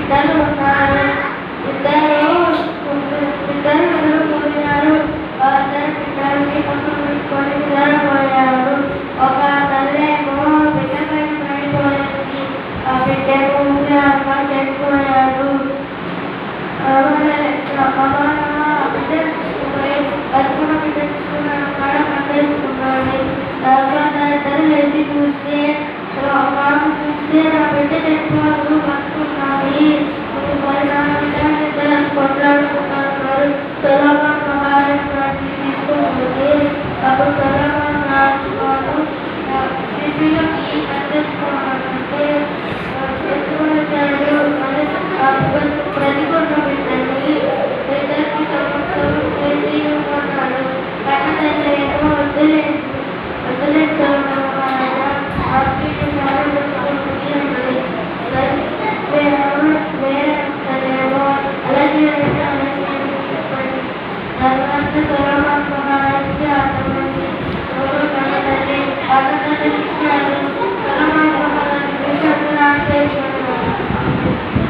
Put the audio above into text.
బిడ్డలు ఉన్నారు. ఇద్దరు కూడినారు. వాళ్ళిద్దరు బిడ్డల్ని పక్కన పెట్టుకొని నిద్రపోయారు. ఒక తల్లేమో బిడ్డ పైన పడిపోయింది. ఆ బిడ్డకు అమ్మ చనిపోయారు. బతుకున్న బిడ్డ తీసుకున్నాడు, పండేసుకున్నాడు. తర్వాత ఇద్దరు వెళ్ళి చూస్తే చూస్తే